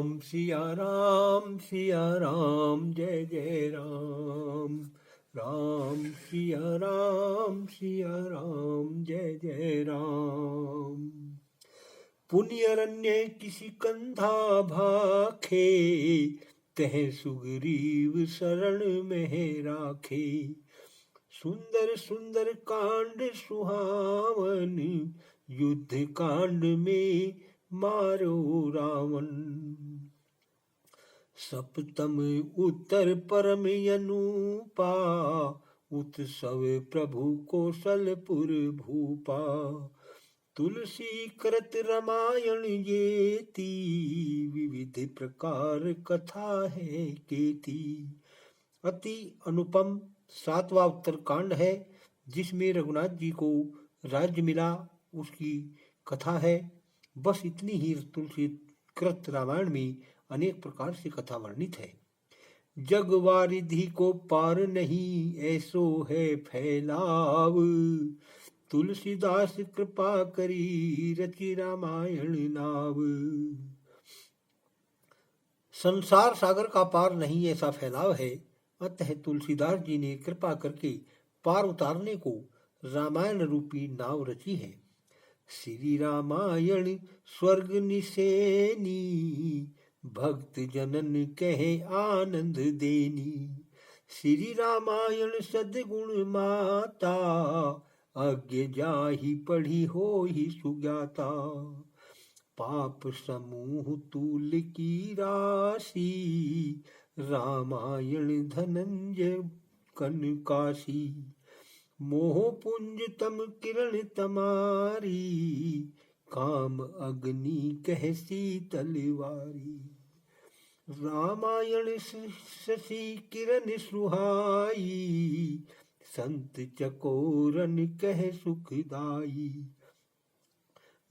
सिया राम जय जय राम। राम सिया राम जय जय राम। पुण्य अरण्य किसी कंधा भाखे, तह सुग्रीव शरण में राखे। सुंदर सुंदर कांड सुहावन, युद्ध कांड में मारो रावण। सप्तम उत्तर परम अनुपा, उत्सव प्रभु कौशलपुर भूपा। तुलसी कृत रामायण येती, विविध प्रकार कथा है केती। अति अनुपम 7वां उत्तर कांड है, जिसमें रघुनाथ जी को राज्य मिला, उसकी कथा है। बस इतनी ही तुलसी कृत रामायण में अनेक प्रकार से कथा वर्णित है। जग वारिधि को पार नहीं, ऐसो है फैलाव। तुलसीदास कृपा करी, रचि रामायण नाव। संसार सागर का पार नहीं ऐसा फैलाव है, अतः तुलसीदास जी ने कृपा करके पार उतारने को रामायण रूपी नाव रची है। श्री रामायण स्वर्ग निसेनी, भक्त जनन कहे आनंद देनी। श्री रामायण सद्गुण माता, अज्ञ जाहि पढ़ी हो ही सुज्ञाता। पाप समूह तूल की राशि, रामायण धनंजय कनकासी। मोह पुंज तम किरण तमारी, काम अग्नि कह तलवारी। रामायण शशि किरण सुहाई, संत चकोरन कह सुखदाई।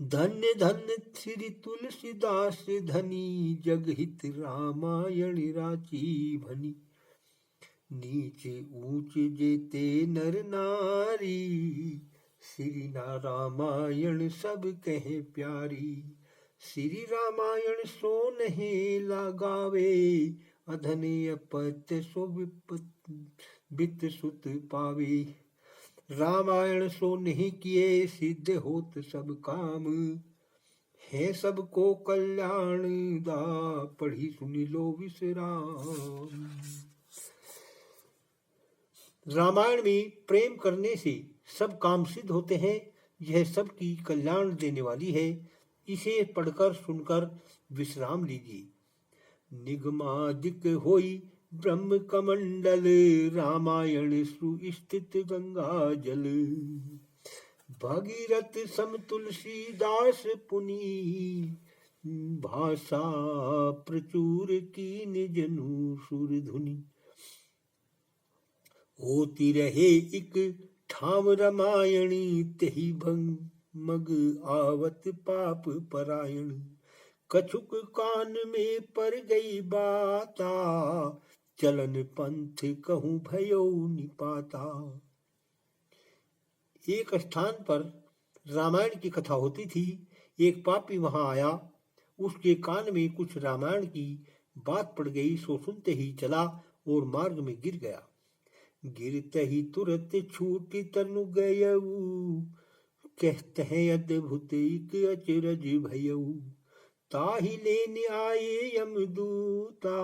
धन्य धन्य श्री तुलसीदास धनी, जगहित रामायण राची भनी। नीच ऊंच जेते नर नारी, श्री रामायण सब कहे प्यारी। श्री रामायण सो नहीं लगावे, अधन अपत्य सो वित्त सुत पावे। रामायण सो नहीं किए, सिद्ध होत सब काम। है सबको कल्याण दा, पढ़ी सुनी लो विश्राम। रामायण में प्रेम करने से सब काम सिद्ध होते हैं, यह सबकी कल्याण देने वाली है। इसे पढ़कर सुनकर विश्राम लीजिए। निगमादिक होई ब्रह्म कमंडल, रामायण सुस्थित गंगा जल। भगीरथ सम तुलसीदास पुनि, भाषा प्रचुर की निजनु सुर धुनि। होती रहे एक ठाम रामायणी, तही भंग मग आवत पाप परायण। कछुक कान में पर गई बाता, चलन पंथ कहूँ भयो निपाता। एक स्थान पर रामायण की कथा होती थी। एक पापी वहां आया, उसके कान में कुछ रामायण की बात पड़ गई। सो सुनते ही चला और मार्ग में गिर गया। गिरते ही तुरंत छूटी तनु गयऊ, कहते हैं अद्भुत एक अचरज भयऊ। ताहि लेने आए यमदूता,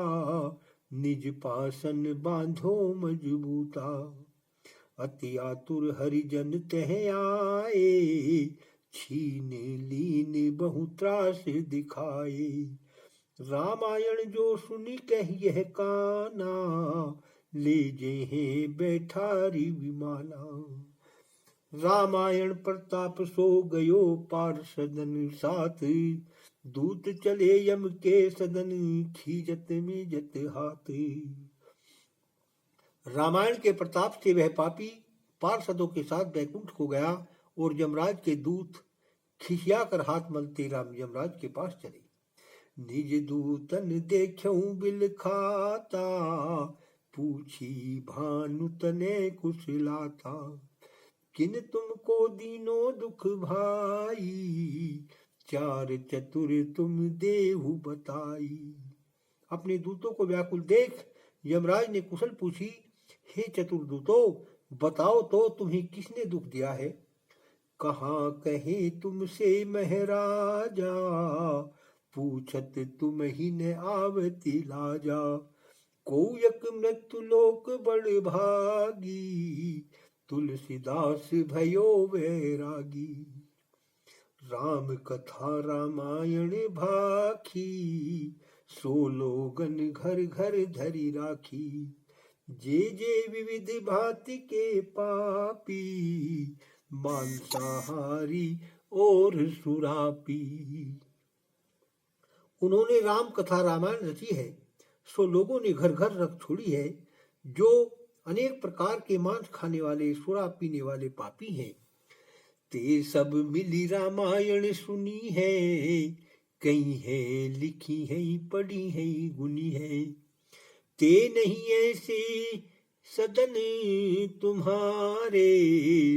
निज पासन बांधो मजबूता। अति आतुर हरिजन तह आए, छीन लीन बहु त्रास दिखाए। रामायण जो सुनी कह यह काना, ले जे हैं बैठारी विमाना। रामायण प्रताप सो गयो पार्षदन साथ, दूत चले यम के सदन, खीजत मीजत हाथ। रामायण के प्रताप से वह पापी पार्षदों के साथ बैकुंठ को गया और यमराज के दूत खिसिया कर हाथ मलते राम यमराज के पास चले। निज दूतन देखूं बिल खाता, पूछी भानु तने कुशलाता। किन तुमको दीनो दुख भाई, चार चतुर तुम देहु बताई। अपने दूतों को व्याकुल देख यमराज ने कुशल पूछी, हे चतुर दूतों, बताओ तो तुम्हें किसने दुख दिया है। कहाँ कहे तुमसे महराजा, पूछत तुम ही न आवती लाजा। को यक मृत्यु लोक बड़ भागी, तुलसीदास भयो वैरागी। राम कथा रामायण भाखी, सो लोगन घर घर धरी राखी। जे जे विविध भांति के पापी, मांसाहारी और सुरापी। उन्होंने राम कथा रामायण रची है, सो लोगों ने घर घर रख छोड़ी है। जो अनेक प्रकार के मांस खाने वाले, शराब पीने वाले पापी हैं। ते सब मिली रामायण सुनी है, कई है लिखी है पढ़ी है गुनी है। ते नहीं ऐसे सदन तुम्हारे,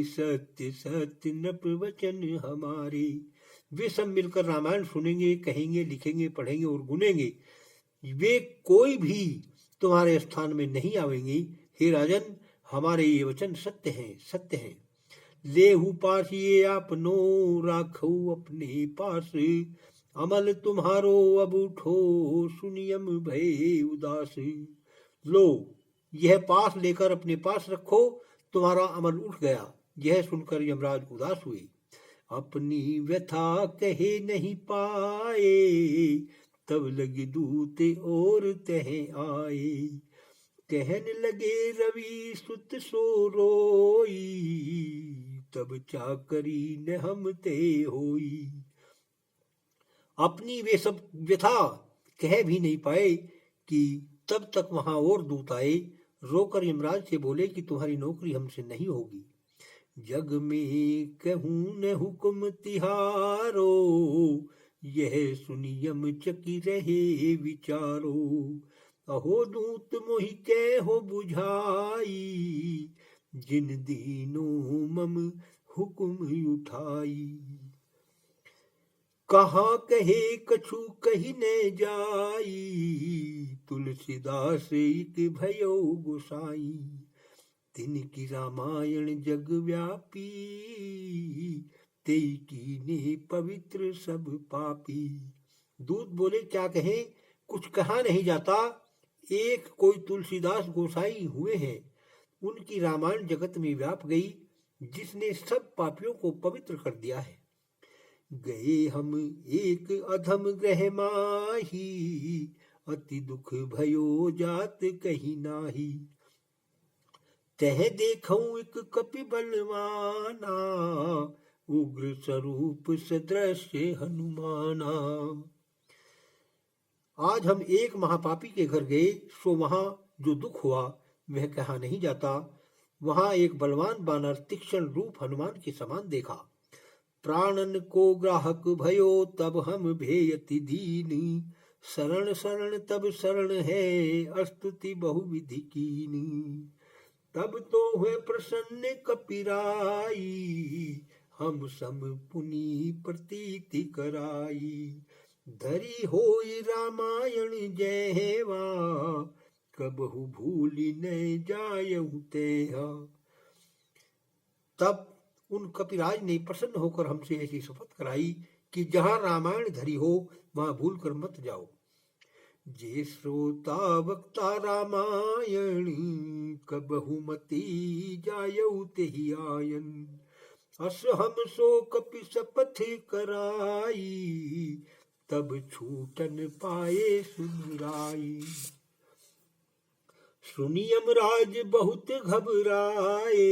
सत्य सत्य न प्रवचन हमारे। वे सब मिलकर रामायण सुनेंगे, कहेंगे, लिखेंगे, पढ़ेंगे और गुनेंगे। वे कोई भी तुम्हारे स्थान में नहीं आवेंगे। हे राजन, हमारे ये वचन सत्य हैं, सत्य हैं। लेहु पास ये आपनो, राखो अपने पास। अमल तुम्हारो अब उठो, सुनियम भय उदास। लो, यह पास लेकर अपने पास रखो, तुम्हारा अमल उठ गया। यह सुनकर यमराज उदास हुए। अपनी व्यथा कहे नहीं पाए, तब लगी दूत और तह आए। कहन लगे रवि सुत सो रोई, तब चाकरी न हम ते होई। अपनी वे सब व्यथा कह भी नहीं पाए कि तब तक वहां और दूत आए। रोकर यमराज से बोले कि तुम्हारी नौकरी हमसे नहीं होगी। जग में कहूं न हुक्म तिहारो, यह सुनी यम चकी रहे विचारो। अहो दूत मोहि कहो बुझाई, जिन दीनों मम हुक्म उठाई। कहाँ कहे कछु कही न जाई, तुलसीदास एक भयो गोसाई। तिनकी रामायण जग व्यापी, तेई कीने पवित्र सब पापी। दूत बोले, क्या कहें, कुछ कहा नहीं जाता। एक कोई तुलसीदास गोसाई हुए हैं, उनकी रामायण जगत में व्याप गई, जिसने सब पापियों को पवित्र कर दिया है। गए हम एक अधम ग्रह माही, अति दुख भयो जात कही नाही। तह देखऊं एक कपि बलवाना, उग्र स्वरूप सदृश्य हनुमाना। आज हम एक महापापी के घर गए, सो वहां जो दुख हुआ वह कहा नहीं जाता। वहां एक बलवान बानर तीक्ष्ण रूप हनुमान के समान देखा। प्राणन को ग्राहक भयो, तब हम भेयति दीन। शरण शरण तब शरण है, स्तुति बहुविधि कीनी। तब तो हुए प्रसन्न कपिराई, हम सम पुनि प्रतीति कराई। धरी होई रामायण जयवा, कबहु भूली न जायहु तेहा। तब उन कपिराज ने प्रसन्न होकर हमसे ऐसी शपथ कराई कि जहां रामायण धरी हो वहां भूल कर मत जाओ। जे श्रोता वक्ता रामायण, कबहु मति जायऊ तेहि आयन। अस हम सो कपि शपथ कराई, तब छूटन पाए सुधराई। सुनि यमराज बहुत घबराए,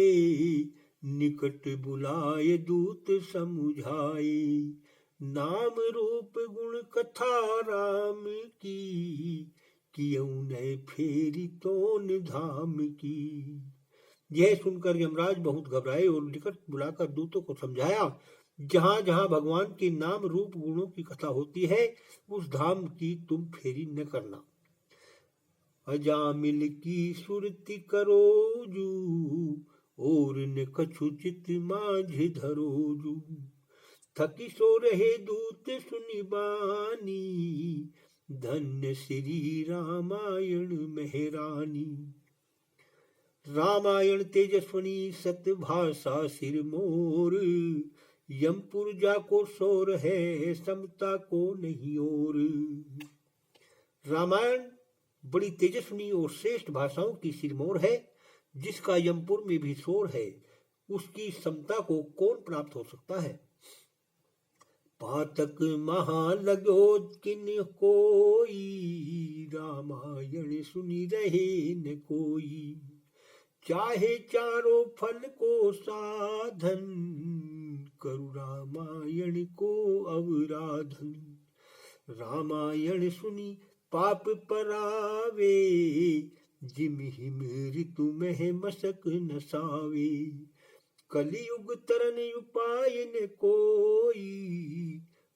निकट बुलाए दूत समुझाए। नाम रूप गुण कथा राम की, कियऊ न फेरी तोन धाम की। यह सुनकर यमराज बहुत घबराए और निकट बुलाकर दूतों को समझाया, जहां जहां भगवान के नाम रूप गुणों की कथा होती है, उस धाम की तुम फेरी न करना। अजामिल की सुरति करोजू, और न कछु चित माझ धरोजू। थकी सो रहे दूत सुनि बानी, धन्य श्री रामायण महरानी। रामायण तेजस्वनी सतभाषा सिरमौर, यमपुर जाको शोर है समता को नहीं और। रामायण बड़ी तेजस्वनी और श्रेष्ठ भाषाओं की सिरमौर है, जिसका यमपुर में भी शोर है, उसकी समता को कौन प्राप्त हो सकता है। पातक महा लगो किन कोई, रामायण सुनी रहे न कोई। चाहे चारों फल को साधन, करु रामायण को अवराधन। रामायण सुनी पाप परावे, जिम हिम ऋतु में मसक नसावे। कलियुग तरन उपाय न कोई,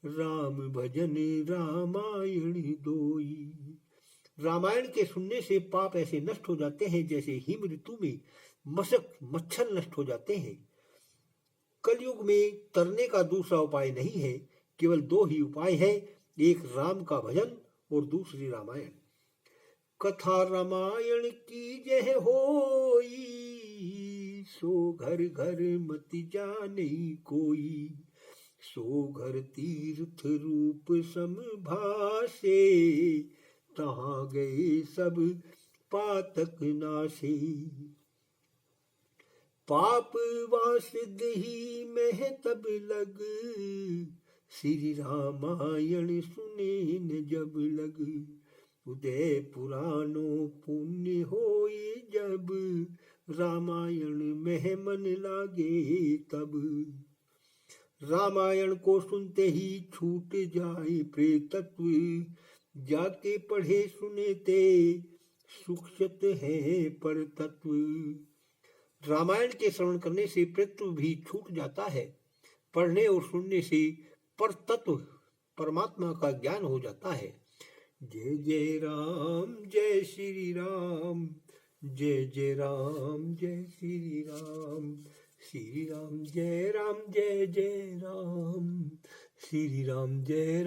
राम भजन रामायण दोई। रामायण के सुनने से पाप ऐसे नष्ट हो जाते हैं जैसे हिम ऋतु में मशक मच्छर नष्ट हो जाते हैं। कलयुग में तरने का दूसरा उपाय नहीं है, केवल दो ही उपाय है, एक राम का भजन और दूसरी रामायण। कथा रामायण की जय होई, सो घर घर मत जाने कोई। सो घर तीर्थ रूप समभासे, तहाँ गए सब पातक नासे। पाप वास दही में तब लग, श्री रामायण सुने न जब लग। उदय पुराणों पुण्य होए जब, रामायण में मन लागे तब। रामायण को सुनते ही छूट जाए प्रेतत्व, जाके पढ़े सुने ते सुखत है पर तत्व। रामायण के श्रवण करने से प्रेतत्व भी छूट जाता है, पढ़ने और सुनने से पर तत्व परमात्मा का ज्ञान हो जाता है। जय जय राम जय श्री राम, जय जय राम जय श्री राम। श्री राम जय जय राम, श्री राम जय